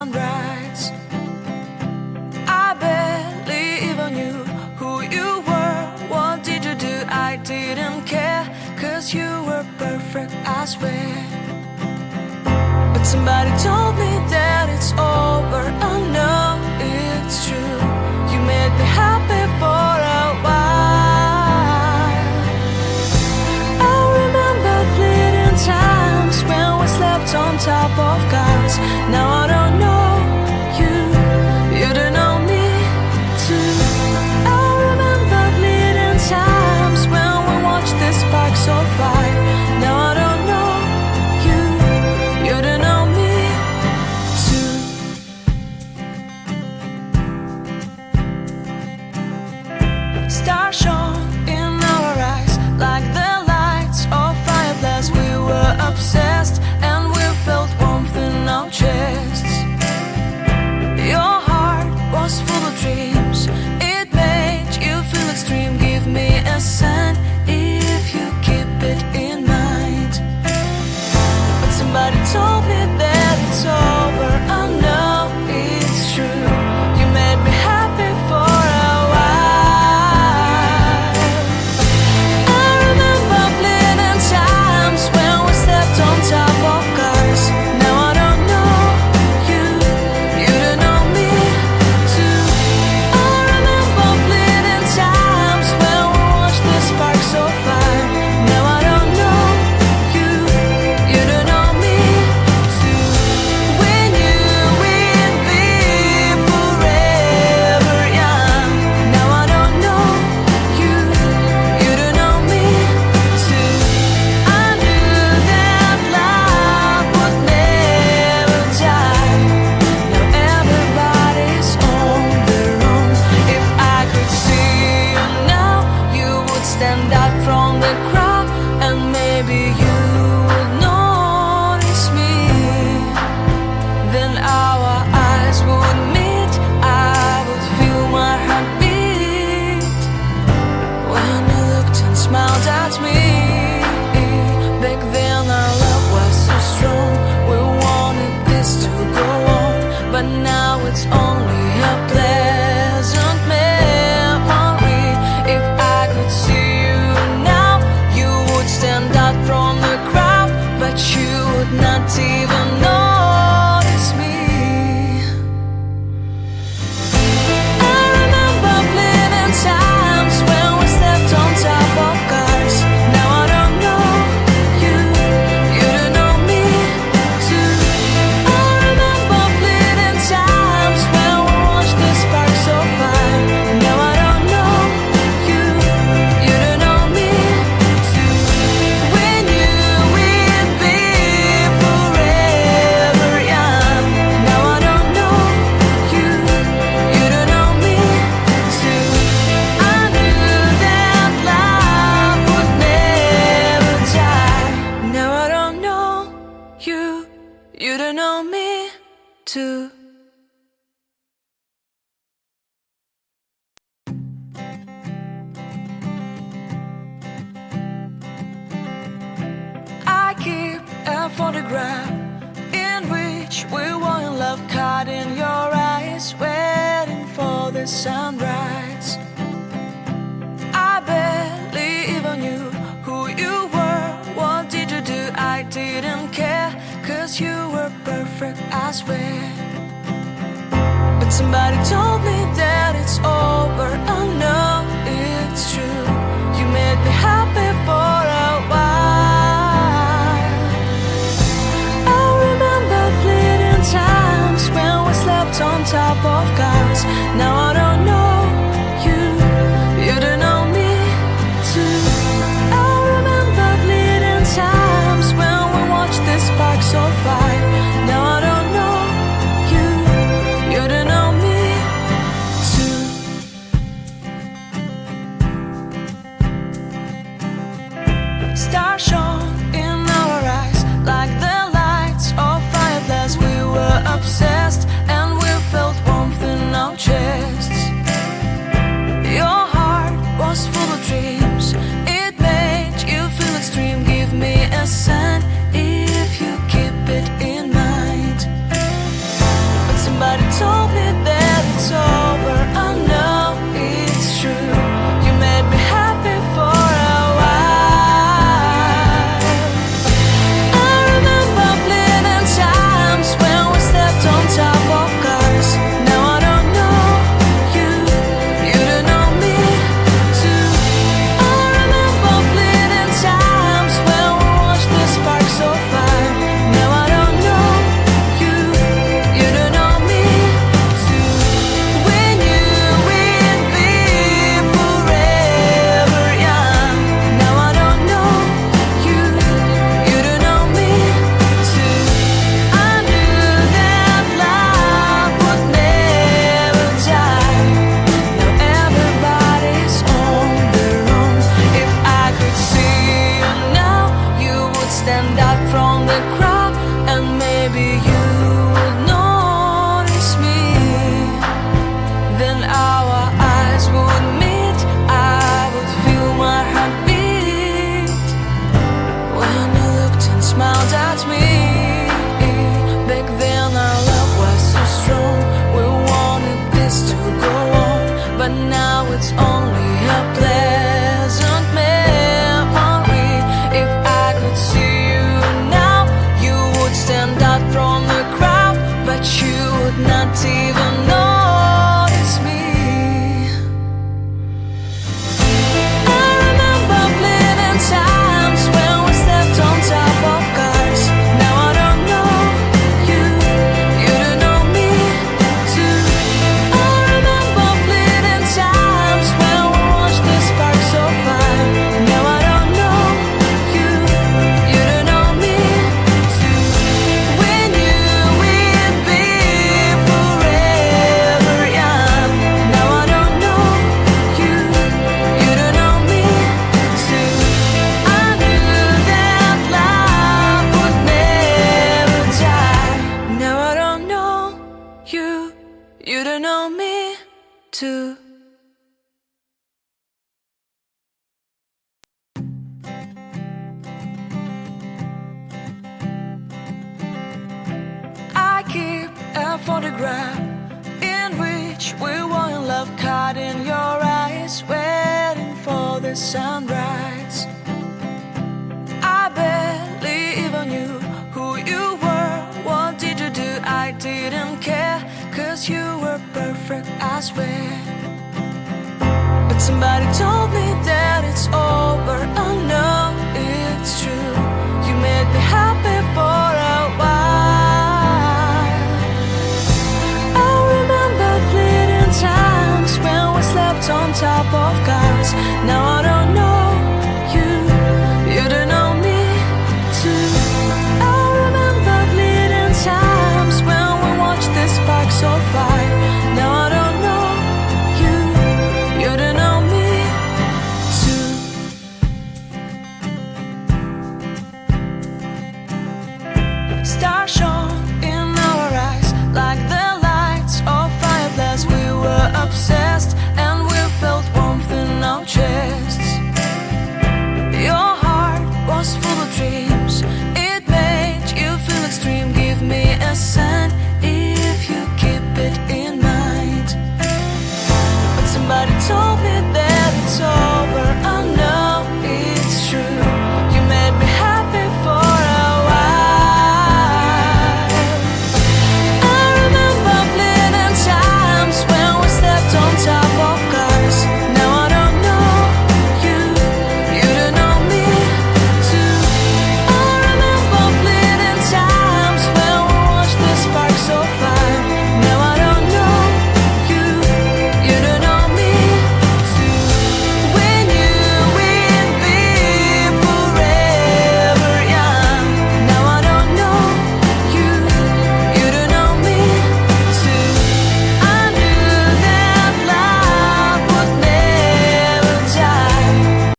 sunrise. I barely even knew who you were. What did you do? I didn't care, 'cause you were perfect, I swear. But somebody told me that it's over. I know it's true. You made me happy for a while. I remember fleeting times when we slept on top of cars. Now I don't know you, you don't know me too. I remember fleeting times when we watched the sparks of fire. Now I don't know you, you don't know me too. Stars shone in our eyes like the lights of fireplace. We were obsessed and we felt warmth in our chests. Your heart was full of dreams. It made you feel extreme. Give me a sign if you keep it in mind. But somebody told me that it's over. I know it's true. You made me happy for a while. I remember fleeting times when we slept on top of cars. Now I don't know you, you don't know me too. I remember fleeting times when we watched the sparks of fire. Now I don't know you, you don't know me too. We knew we'd be forever young. Now I don't know you, you don't know me too. I knew that love would never die. Now everybody's on their own. If I could see you now, you would stand out from the crowd, and maybe you would notice me. Then our eyes would meet. I would feel my heart beat when you looked and smiled at me. Back then our love was so strong. We wanted this to go on, but now it's only a pleasant memory. If I could see you now, you would stand out from the crowd, but you would not even notice me. I remember fleeting times when we slept on top of cars. Now I don't know you, you don't know me too. I remember fleeting times when we watched the sparks of fire. Now I don't know you, you don't know me too. We knew we'd be forever young. Now I don't know you, you don't know me too. I knew that love would never die. Now I don't know you, you don't know me too. I keep a photograph in which we were in love, caught in your eyes, waiting for the sunrise. I barely even knew who you were. What did you do? I didn't care, 'cause you were perfect, I swear. But somebody told me that it's over. I know it's true. You made me happy for a while. I remember fleeting times when we slept on top of cars. Now I don't know you, you don't know me too. I remember fleeting times when we watched the sparks of fire. Now I don't know you, somebody told me that it's over. I know it's true. You made me happy for a while. I remember fleeting times when we stepped on top of cars. Now I don't know you, you don't know me too. I remember fleeting times when we watched the sparks so far. Now I don't know you, you don't know me too. We knew we'd be forever young. Now I don't know you, you don't know me too. I knew that love would never die. Now everybody's on their own. If I could see you now, you would stand out from the crowd, and maybe you would notice me. Then our eyes would meet, I would feel my heart beat when you looked and smiled at me. Back then our love was so strong, we wanted this to go on, but now it's only a pleasant memory. If I could see you now, you would stand out from the crowd, but you would not even notice me. I remember fleeting times when we stepped on top of cars. Now I don't know you, you don't know me too. I remember fleeting times when we watched the sparks so far. Now I don't know you, you don't know me too. We knew we'd be forever young. Now I don't know you, you don't know me too. I knew that love would never die. Now I don't know you, you don't know me too. I keep a photograph in which we were in love, caught in your eyes, waiting for the sunrise. I barely even knew who you were. What did you do? I didn't care, 'cause you were perfect, I swear. But somebody told me that